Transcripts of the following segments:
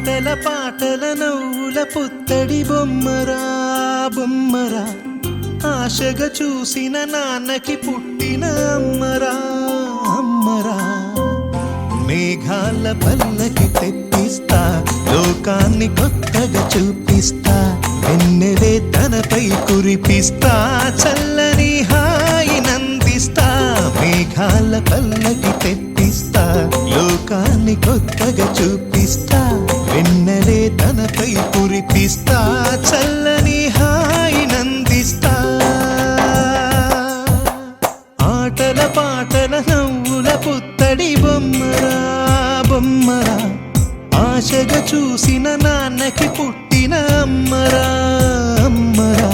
ఆటల పాటల నవ్వుల పుత్తడి బొమ్మరా బొమ్మరా, ఆశగా చూసిన నాన్నకి పుట్టిన అమ్మరా అమ్మరా. మేఘాల పల్లకి తెప్పిస్తా, లోకాన్ని కొత్తగా చూపిస్తా, వెన్నెలే తనపై కురిపిస్తా, చల్లని హాయి నందిస్తా. మేఘాల పల్లకి తెప్పిస్తా, లోకాన్ని కొత్తగా చూపిస్తా, వెన్నెలే తనపై కురిపిస్తా, చల్లని హాయి నందిస్తా. ఆటల పాటల నవ్వుల పుత్తడి బొమ్మరా బొమ్మరా, ఆశగా చూసిన నాన్నకి పుట్టిన అమ్మరా అమ్మరా.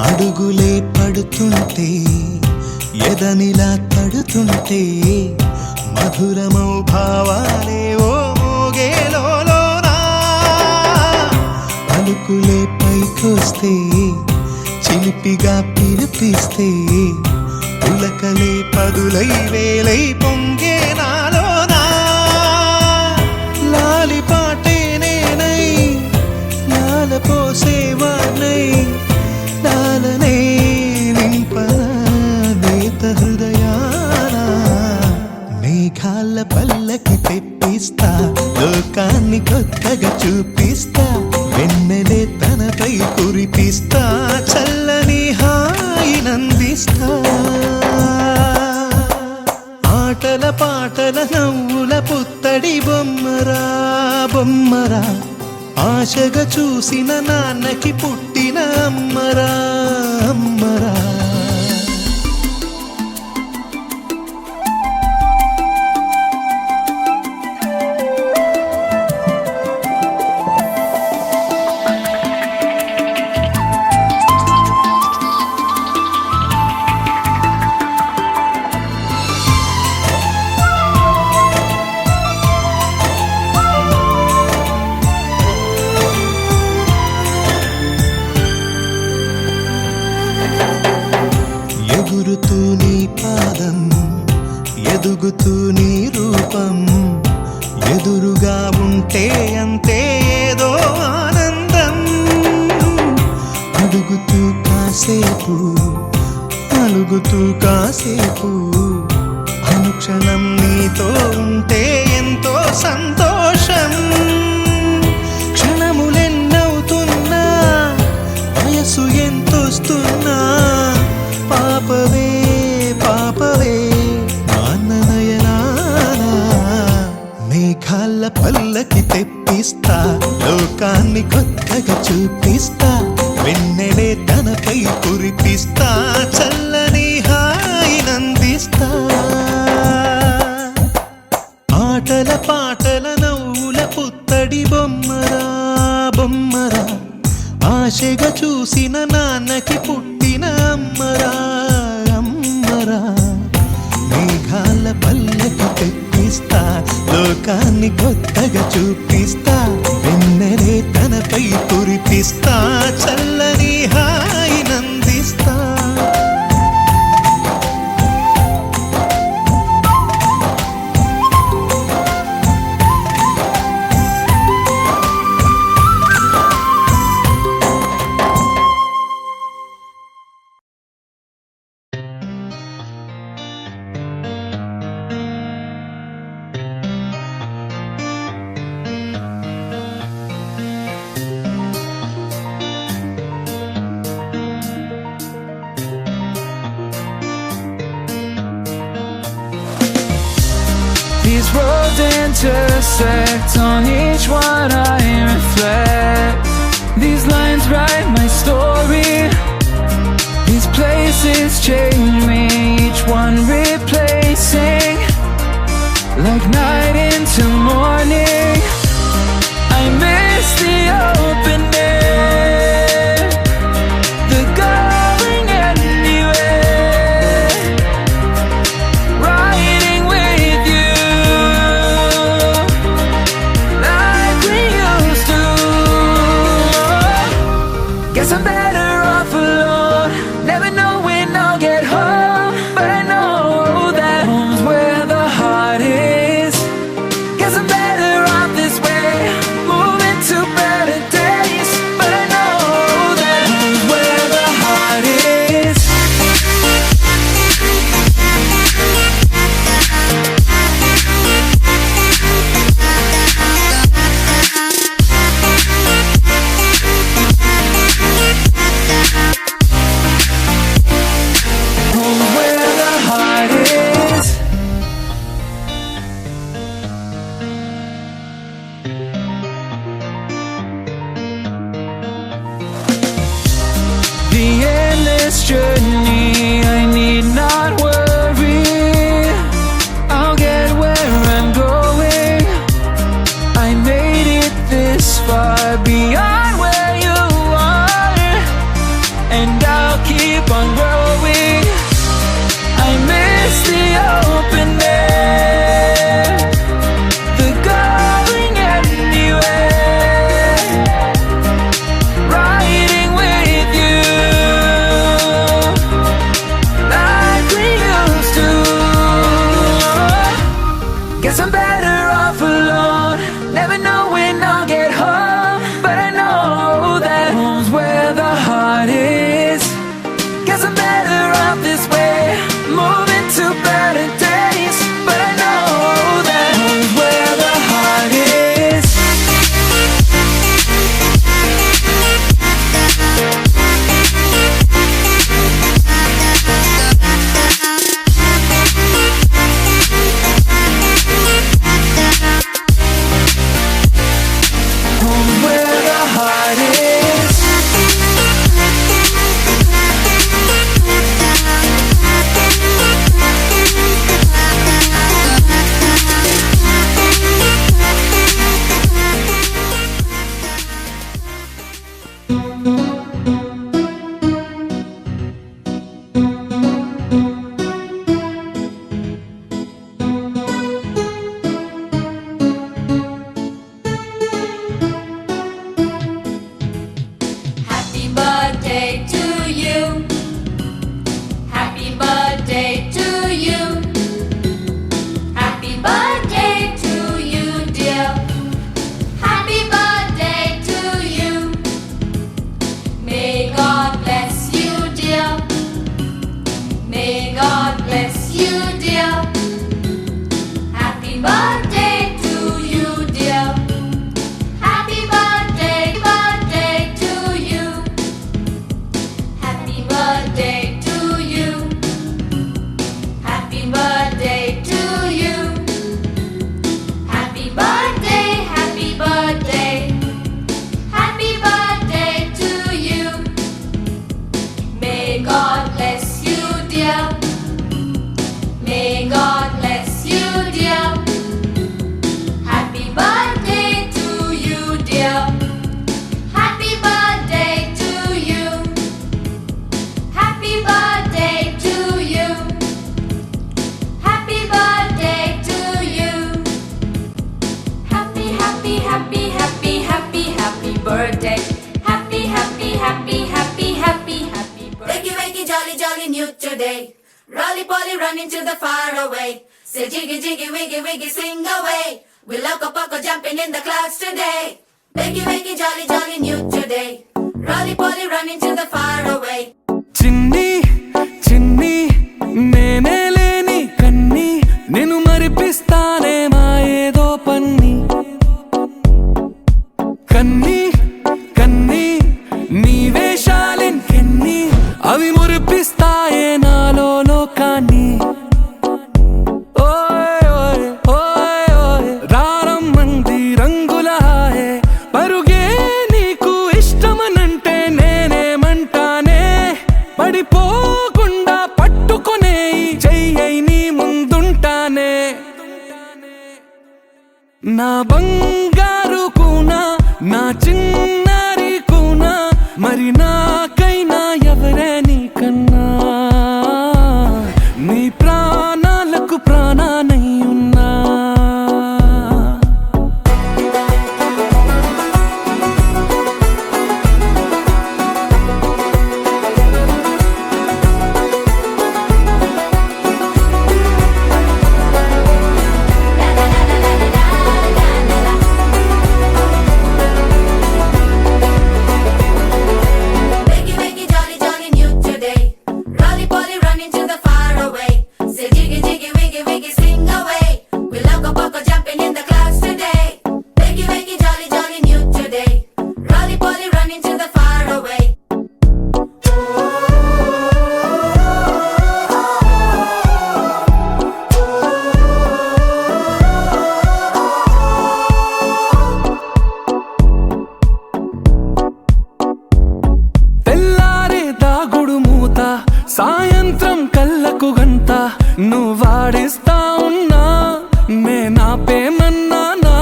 అడుగులే పడుతుంటే, ఎదనిలా తడుతుంటే, మధురమౌ భావాలే ఓ మోగేలోనా. పలుకులే పైకొస్తే, చిలిపిగా పిలిపిస్తే, పులకలే పదులై వేలై పొంగే నాలోనా. లాలిపాటే నేనై లాల పోసేవాణ్ణై, లాలనే నింపనా నేత హృదయాన. మేఘాల పల్లకి తెప్పిస్తా, లోకాన్ని కొత్తగా చూపిస్తా, వెన్నెలే తనపై కురిపిస్తా, చల్లని హాయి నందిస్తా. ఆటల పాటల నవ్వుల పుత్తడి బొమ్మరా బొమ్మరా, ఆశగా చూసిన నాన్నకి పుట్టిన అమ్మరా అమ్మరా. ఎగురుతూ నీ పాదం, ఎదుగుతూ నీ రూపం, ఎదురుగా ఉంటే అంతే ఏదో ఆనందం. అడుగుతూ కాసేపు, అలుగుతూ కాసేపు, అనుక్షణం నీతో ఉంటే ఎంతో సంతోషం. క్షణములెన్నవుతున్నా, వయసు ఎంతొస్తున్నా, పాపవే పాపవే నాన్న నయనానా. మేఘాల పల్లకి తెప్పిస్తా, లోకాన్ని కొత్తగా చూపిస్తా, వెన్నెలే తనపై కురిపిస్తా, చల్లని హాయి నందిస్తా. ఆటల పాటల నవ్వుల పుత్తడి బొమ్మరా బొమ్మరా, ఆశగా చూసిన నాన్నకి పుట్టిన అమ్మరా అమ్మరా. మేఘాల పల్లకి తెప్పిస్తా, లోకాన్ని కొత్తగా చూపిస్తా, వెన్నెలే తనపై కురిపిస్తా, చల్లని హాయి నందిస్తా. These roads intersect, on each one I reflect. These lines write my story, these places change me, each one replacing, like night into morning. I Guess I'm better off alone, never know when I'll get home, but I know that home's where the heart is. Guess I'm better off this way, moving to better days, but I know that home's where the heart is. Home's where the heart is. Happy birthday to you. Happy birthday to you. Happy birthday to you, dear. Happy birthday to you. May God bless you, dear. May God bless you, dear. Happy birthday to you, dear. Happy birthday to you. Happy birthday to you. Happy birthday to you. Happy birthday, happy birthday. Happy birthday to you. May God bless you, dear. May God bless you, dear. Happy birthday to you, dear. Happy birthday to you. Happy birthday to you. Happy birthday to you. Happy, happy, happy, happy, happy, happy birthday. Happy, happy, happy, happy, happy, happy birthday. Wakey, wakey, jolly, jolly, new today. Rolly poly running to the far away. Say jiggy, jiggy, wiggy, wiggy, swing away. We loco poco jumping in the clouds today. Wakey, wakey, jolly, jolly, new today. Rolly poly running to the far away. చిన్ని చిన్ని నేనే లేని కన్ని నేను మరిపిస్తానే మా ఏదో పన్ని కన్ని కన్ని నీ వేషాలెన్కెన్ని అవి మురిపిస్తాయే నాలో లోకాన్ని ఓయ్ ఓయ్ ఓయ్ ఓయ్ రారమ్మంది రంగుల హాయే పరుగే నీకు ఇష్టమనంటే నేనేమంటానే పడిపోకుండా పట్టుకునే చెయ్యై నీ ముందుంటానే నా బంగారు కూనా నా చిన్నారి కూనా మరి నాకైనా ఎవరే నీకన్నా నీ ప్రాణాలకు ప్రాణానై ఉన్నా Wakey, wakey, jolly, jolly, new today. Rolly poly running to the far away. Say jiggy, jiggy, wiggy, wiggy, swing away. We loco poco jumping in the clouds today. Wakey, wakey, jolly, jolly, new today. Rolly poly running to the far away. తెల్లారే దాగుడు మూత సాయంత్రం కళ్ళకు గంట నువ్వాడిస్తా ఉన్నా నేనాపేమన్నానా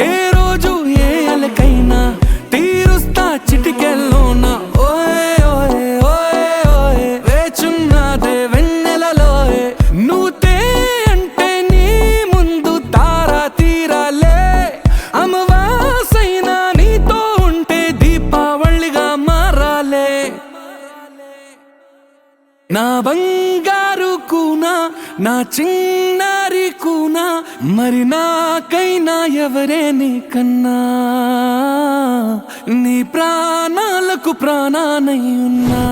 ఏ రోజు ఏ అలకైనా తీరుస్తా చిటికెల్లోనా ఓయ్ ఓయ్ ఓయ్ ఓయ్ వేచున్నదే వెన్నెలలోయే నువ్వుతే అంటే నీ ముందు తారా తీరాలే అమవాసైనా నీతో ఉంటే దీపావళిగా మారాలే నా బంగారు కూనా నా చిన్నారి కూనా మరి నాకైనా ఎవరే నీకన్నా నీ ప్రాణాలకు ప్రాణానై ఉన్నా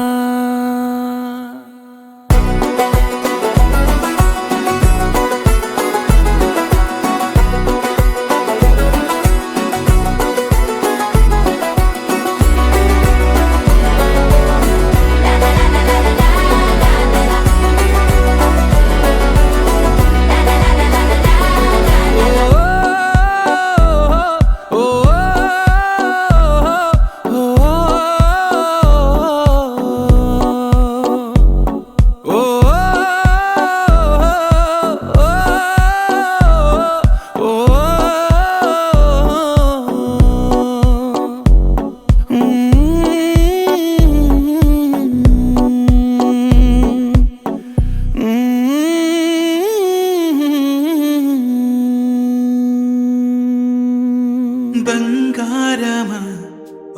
బంగారమా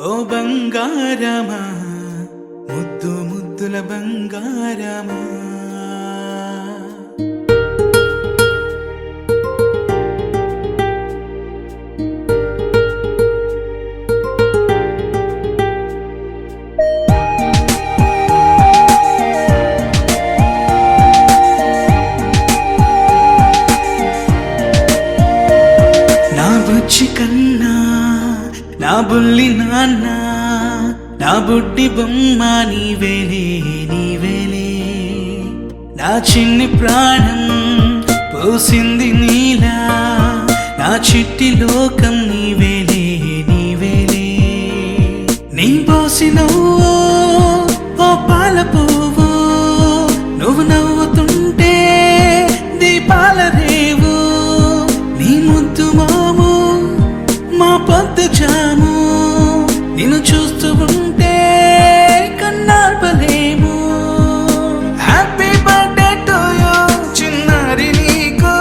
ఓ బంగారమా ముద్దు ముద్దుల బంగారమా నా బుజ్జి కన్నా నా బుల్లి నాన్న నా బుడ్డి బొమ్మ నీవేలే నీవేలే నా చిన్ని ప్రాణం పోసింది నీలా నా చిట్టి లోకం నీవేలే నీవేలే నీ పోసినవో ఓ పాల పువ్వు నువ్వు నవ్వుతుంటే దీపాల రేవు నీ ముద్దు మోము మా పొద్దు జాము నిన్ను చూస్తూ ఉంటే కన్నార్పలేము హ్యాపీ బర్త్డే టు యూ చిన్నారి నీకు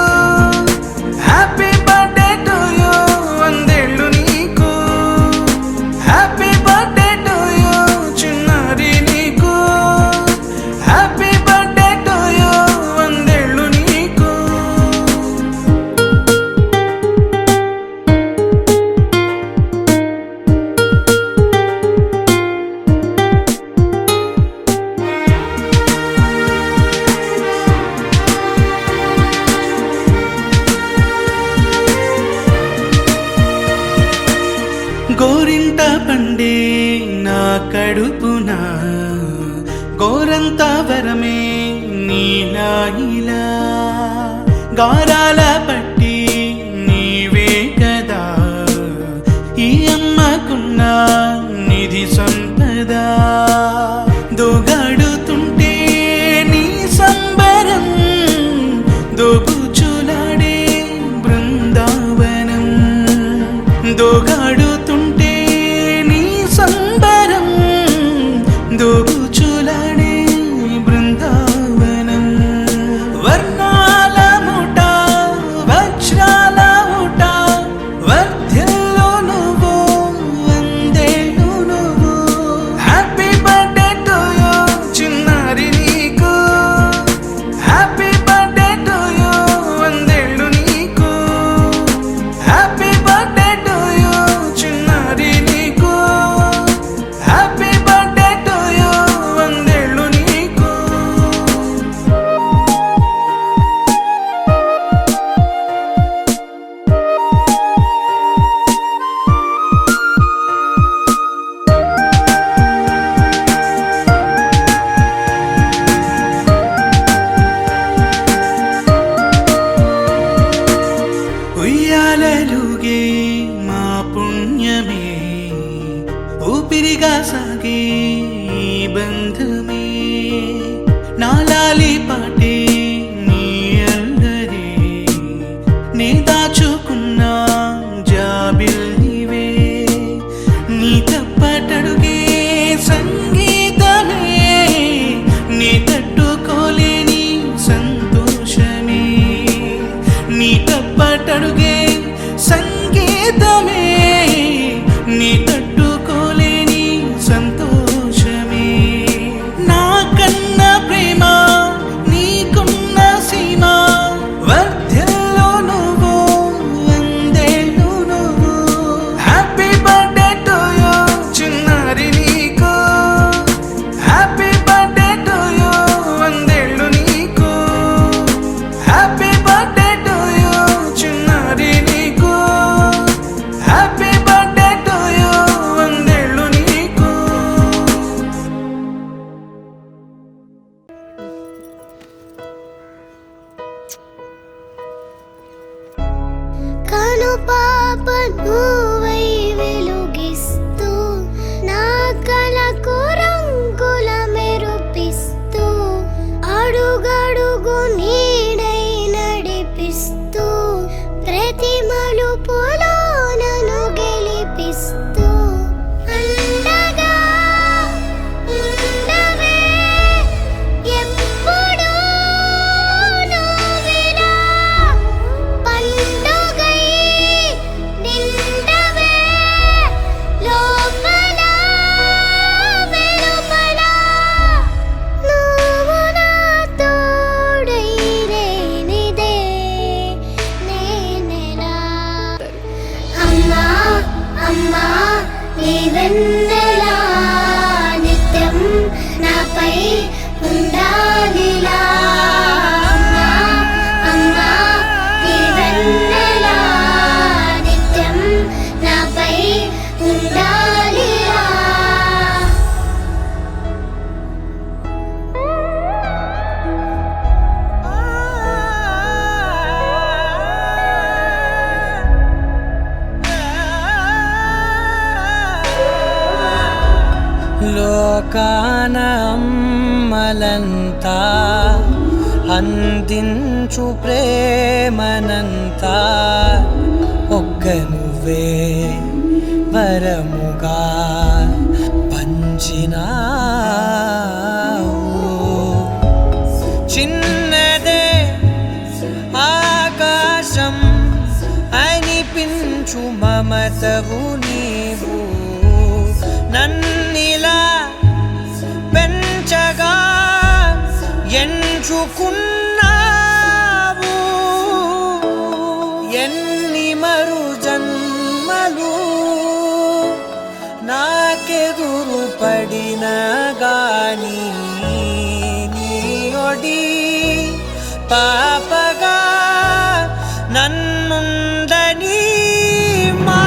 హ్యాపీ బర్త్డే టు యూ వందేళ్ళు నీకు హ్యాపీ బర్త్డే టు యూ చిన్నారి నీకు హ్యాపీ బర్త్డే టు యూ వందేళ్ళు నీకు గోరింట పండే నా కడుపున గోరంత వరమే నీలా ఇలా గారాల పట్టి నీవే కదా ఈ అమ్మకున్న నిధి సంపద దోగాడుతుంటే నీ సంబరం దోబుచులాడే బృందావనం దోగాడుతుంటే నీ సంబరం దోబుచులాడే బృందావనం వర్ణాల ముఠ వజ్రాల ముఠ వర్ధ్యల్లో నువ్వు వందేళ్ళు నువ్వు హ్యాపీ బర్త్డే టు యూ చిన్నారి నీకు హ్యాపీ బర్త్డే టు యూ వందేళ్ళు నీకు హ్యాపీ బర్త్డే టు యూ చిన్నారి నీకు హ్యాపీ బర్త్డే టు యూ వందేళ్ళు నీకు ఉయ్యాలలుగే మా పుణ్యమే ఊపిరిగా సాగే ఈ బంధమే నాలాలి పాటే నీ అల్లరే నే దాచుకున్న జాబిల్లివే నీ తప్పటడుగే సంగీతమే నీ తట్టుకోలేని సంతోషమే నీ తప్పటడుగే సంగీతమే నీ తట్టుకోలేని సంతోషమే నా కన్న ప్రేమ నీకున్న సీమ వర్ధ్యల్లో నువ్వు పాప నువ్వై వెలుగిస్తూ నా కలకు రంగుల మెరుపిస్తూ అడుగడుగు నీడై నడిపిస్తూ ప్రతి మలుపులో నన్ను గెలిపిస్తూ అండగా ఉండవే ఎప్పుడూ నువ్విలా పండుగై నిండవే లోపల వెలుపల నువ్వు నా తోడై లేనిదే నేనెలా అమ్మా అమ్మా నీ వెన్నెలా నిత్యం నాపై ఉండాలిలా అమ్మా అమ్మా నీ వెన్నెలా నిత్యం నాపై ఉండాలిలా లోకాన అమ్మలంతా అందించు ప్రేమనంతా ఒక్క నువ్వే వరముగా పంచినావు చిన్నదే ఆకాశం అనిపించు మమతవు నీవు నన్నిలా పెంచగా ఎంచుకున్నావు ఎన్ని మరు జన్మలు నాకెదురు పడిన గాని నీ ఒడి పాపగా నన్నుందని మా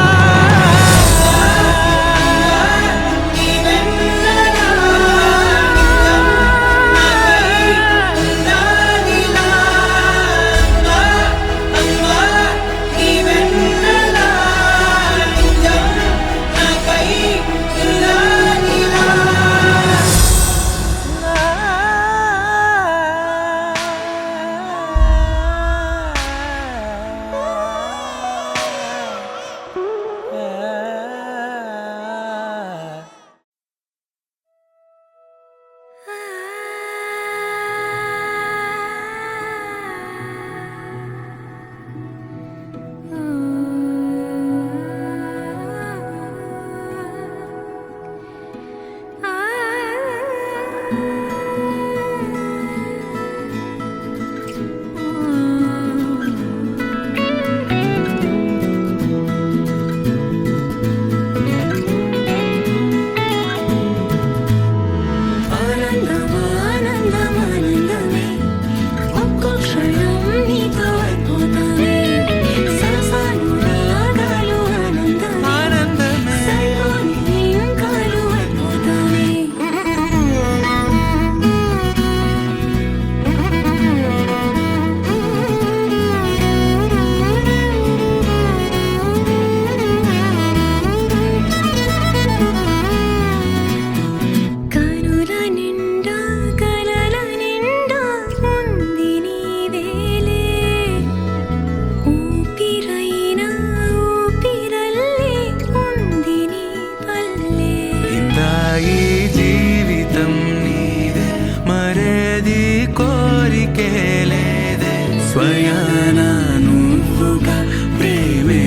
స్వయాన నువ్వుగా ప్రేమే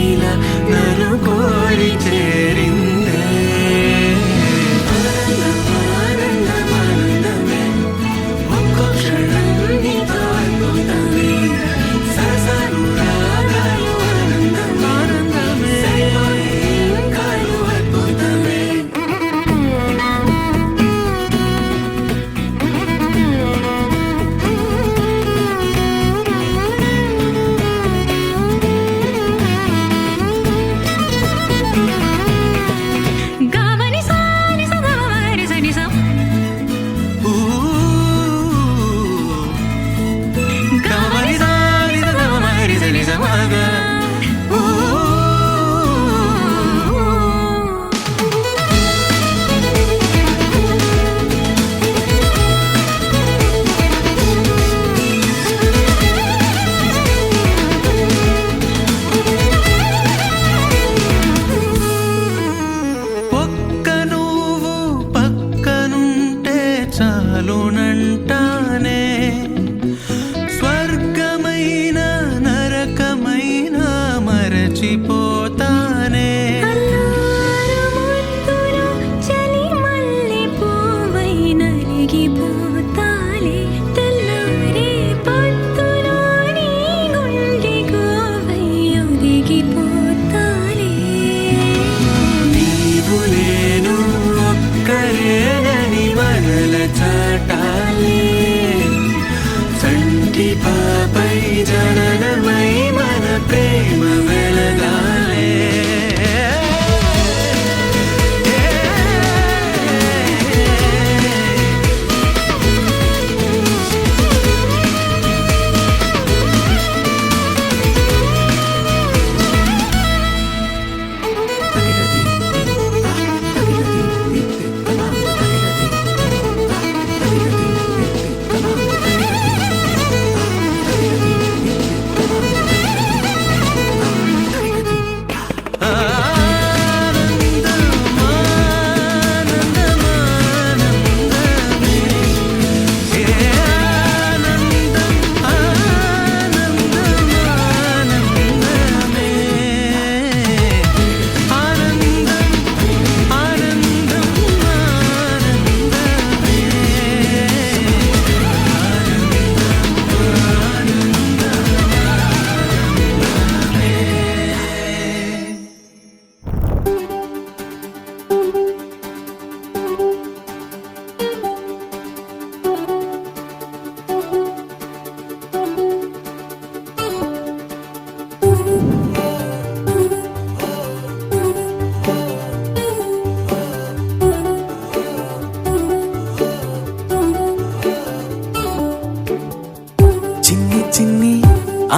ఇలా నన్ను కోరి చేరిందే ఆనందమే ఒక్కో క్షణం నీతో అయిపోతానే సరసాలు రాగాలు ఆనందమే కాలు అయిపోతానే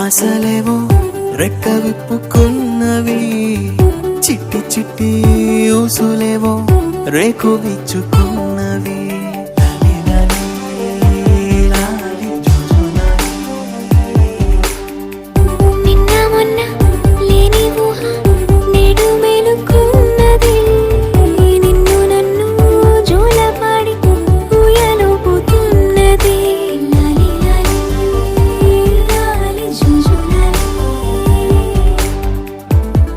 ఆశలేవో రెక్క విప్పుకున్నవి, చిట్టి చిట్టి ఊసులేవో రేకు విచ్చుకున్నవి. నిన్న మొన్న లేని ఊహ నేడు మేలుకున్నది, నిన్ను నన్ను జోలపాడి ఊయలుపుతున్నది. లాలి లాలి లాలి జుజులాలి.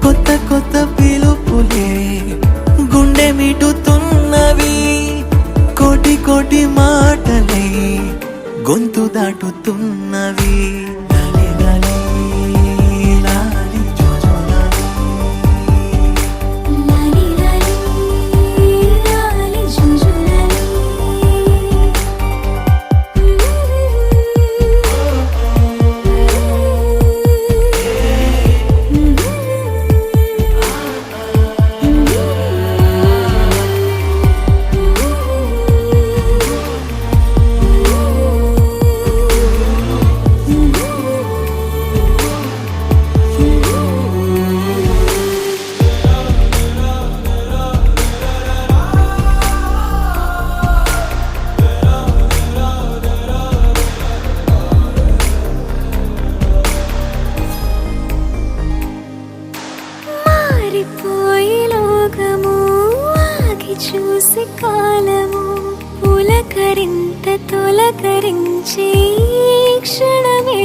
కొత్త కొత్త పిలుపులే గుండె మిటుతున్నవి, కోటి కోటి మాటలే గొంతు దాటుతున్నవి. లాలి లాలి లాలి జోజోలాలి. లాలి లాలి లాలి జుజులాలి. మారిపోయి లోకము ఆగి చూసి కాలము, పులకరింత తొలకరించే ఈ క్షణమే.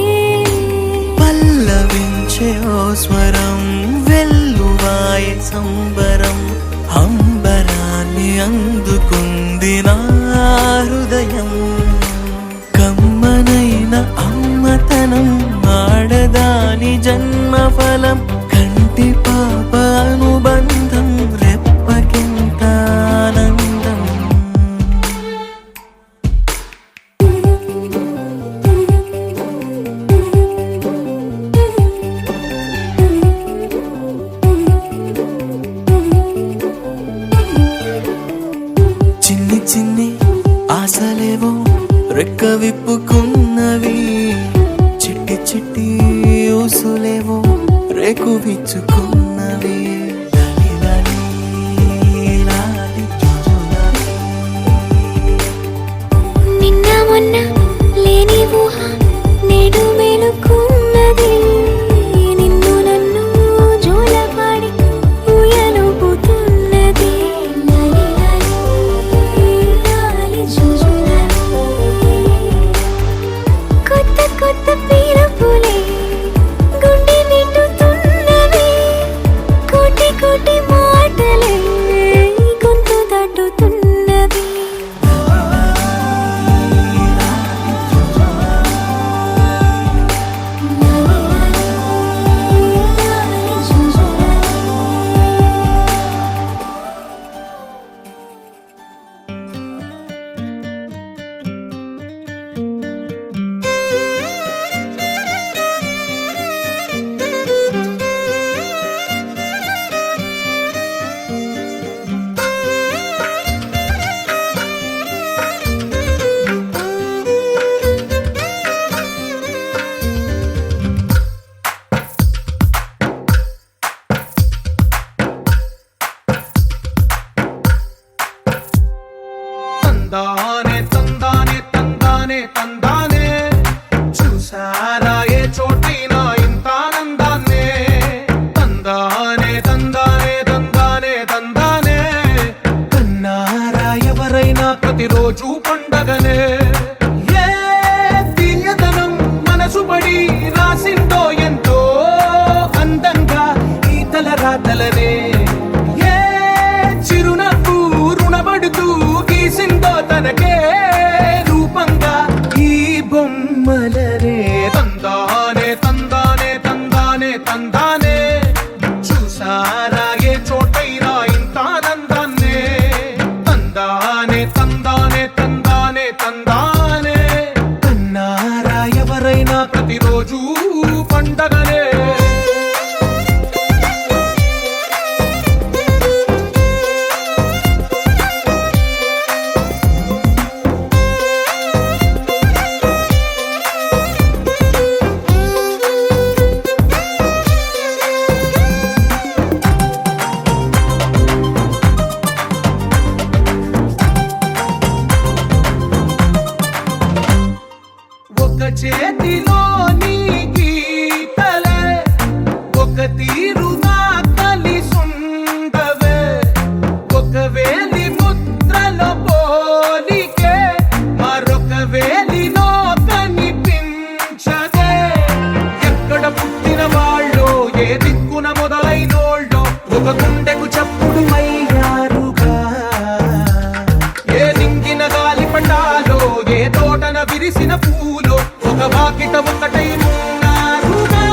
పల్లవించే ఓ స్వరం వెల్లువాయ సంబరం, అంబరాన్ని అందుకుంది నా హృదయం. కమ్మనైన అమ్మతనం ఆడదాని జన్మఫలం, కంటి పాప అనుబంధం రెప్పకింత ఆనందం. చిన్ని చిన్ని ఆశలేవో రెక్క విప్పుకున్నవి, చిట్టి చిట్టి ఊసులేవో రేకు విచ్చుకున్నవి. లాలి లాలి లాలి జోజోలాలి. నిన్న మొన్న లేని ఊహ నేడు మేలుకున్నది, నిన్ను నన్ను జోలపాడి ఊయలుపుతున్నది. లాలి లాలి లాలి జుజులాలి. కొత్త కొత్త పిలుపులే గుండె మిటుతున్నవి, కోటి కోటి మాటలే గొంతు దాటుతున్నవి. తందానే తందానే తందానే తందానే, చూసారా ఏ చోటైనా ఇంత ఆనందాన్నే. తందానే తందానే తందానే తందానే, కన్నారా ఎవరైనా ప్రతిరోజు పండగనే. ఏ తీయదనం మనసు పడి రాసిందో ఎంతో అందంగా ఈ తలరాతలనే. ఏ చిరునవ్వు రుణపడుతూ గీసిందో తనకే రూపంగా ఈ బొమ్మలనే. తందానే తందానే తందానే తందానే, చూసారా ఏ చోటైనా ఇంత ఆనందాన్నే. తందానే తందానే తందానే తందానే, కన్నారా ఎవరైనా ప్రతిరోజు పండగనే. తీరుగా కలిసుండవే ఒక వేలి ముద్రలో పోలికే మరొక వేలిలో కనిపించదే ఎక్కడ పుట్టిన వాళ్ళో ఏ దిక్కున మొదలైనోళ్ళో ఒక గుండెకు చప్పుడు అయ్యారుగా ఏ నింగిన గాలి పండాలో ఏ తోటన విరిసిన పూలో ఒక వాకిట ఒకటై ఉన్నారుగా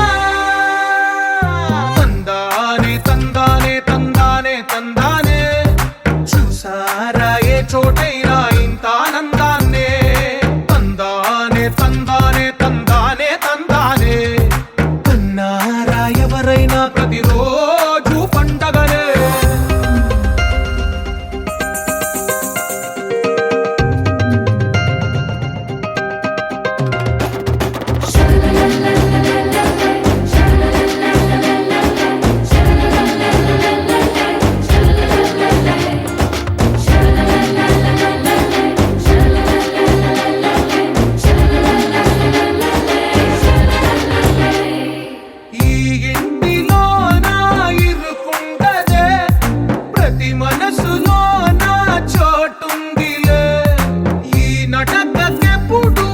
తందానే తందానే తందానే తందానే చూసారా ఏ చోటైనా ఇంత ఆనందాన్నే తందానే తందానే తందానే తందానే కన్నారా ఎవరైనా ప్రతిరోజు పండగనే ఈ ఇంటిలో నా ఇరుకుండదే ప్రతి మనసులో నా చోటుందిలే ఈ నటకెప్పుడు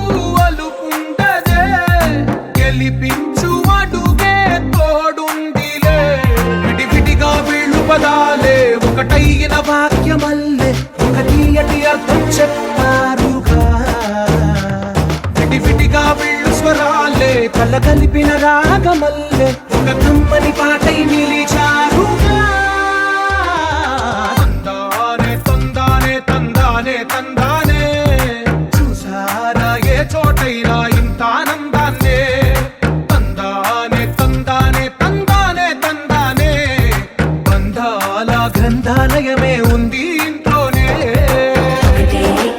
అలుకుండదే గెలిపించు అడుగే తోడుందిలే విడివిడిగా వీళ్ళు పదాలే ఒకటైన వాక్యమల్లే ఒక తీయటి అర్థం చెప్పారుగా విడివిడిగా వీళ్ళు స్వరాలే కల కలిపిన రాగమల్లే ఒక కమ్మని పాటై నిలిచారుగా తందానే తందానే తందానే తందానే చూసారా ఏ చోటైనా ఇంత ఆనందాన్నే తందానే తందానే తందానే తందానే బంధాల గ్రంథాలయమే ఉంది ఇంట్లోనే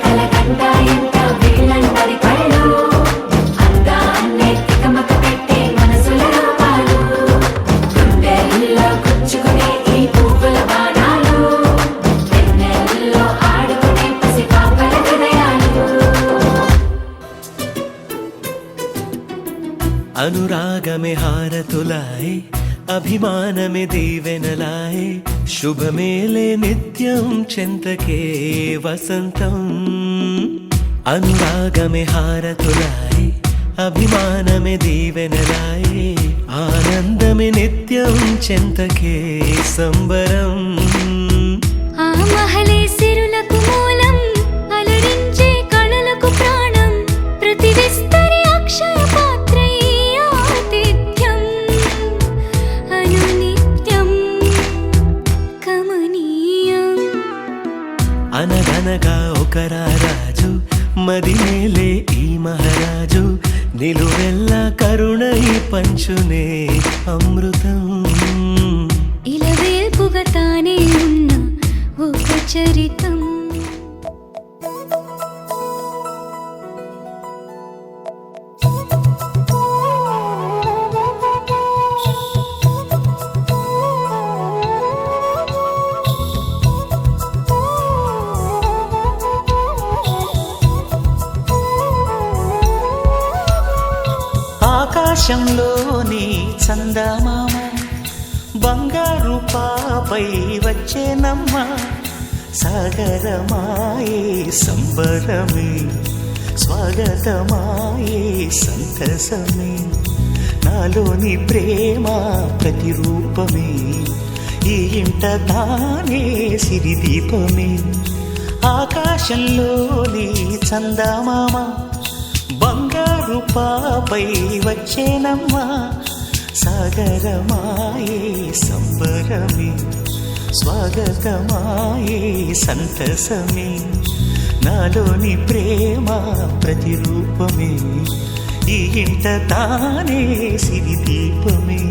కలకండ ఎంత వీళ్ళందరి కళ్ళు అందాన్నే తికమక పెట్టే మనసుల రూపాలు గుండెల్లో గుచ్చుకునే ఈ పువ్వుల బాణాలు వెన్నెల్లో ఆడుకునే పసిపాపల హృదయాలు అనురాగమే హారతులాయ్ అభిమానమే దీవెనలాయ్ శుభమేలే నిత్యం చెంతకే వసంతం అనురాగమే హారతులాయ్ అభిమానమే దీవెనలాయ్ ఆనందమే నిత్యం చెంతకే సంబరం ఆ మహలే సిరులకు మూలం అలరించే కళలకు ప్రాణం ప్రతి విస్తరి అక్షయ పాత్రై ఆతిథ్యం అనునిత్యం కమనీయం అనగనగా ఒక రాజు మదిమేలే ఈ మహారాజు నిలువెల్లా కరుణై పంచునే అమృతం ఇలవేల్పుగా తానే ఉన్న ఒక చరితం ఆకాశంలోని చందమామ బంగారు పాపై వచ్చేనమ్మ సాగరమాయే సంబరమే స్వాగతమాయే సంతసమే నాలోని ప్రేమ ప్రతిరూపమే ఈ ఇంట తానే సిరిదీపమే ఆకాశంలోని చందమామ బంగారు పాపై వచ్చేనమ్మా సాగరమాయే సంబరమే స్వాగతమాయే సంతసమే నాలోని ప్రేమ ప్రతిరూపమే ఈ ఇంట తానే సిరిదీపమే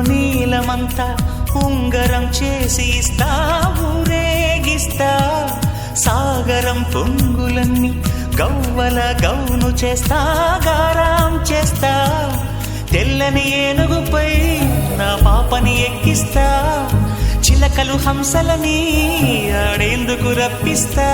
నీలమంతా ఉంగరం చేసి ఇస్తా ఊరేగిస్తా పొంగులన్నీ గవ్వల గౌను చేస్తా గారాం చేస్తా తెల్లని ఏనుగుపై నా పాపని ఎక్కిస్తా చిలకలు హంసలని ఆడేందుకు రప్పిస్తా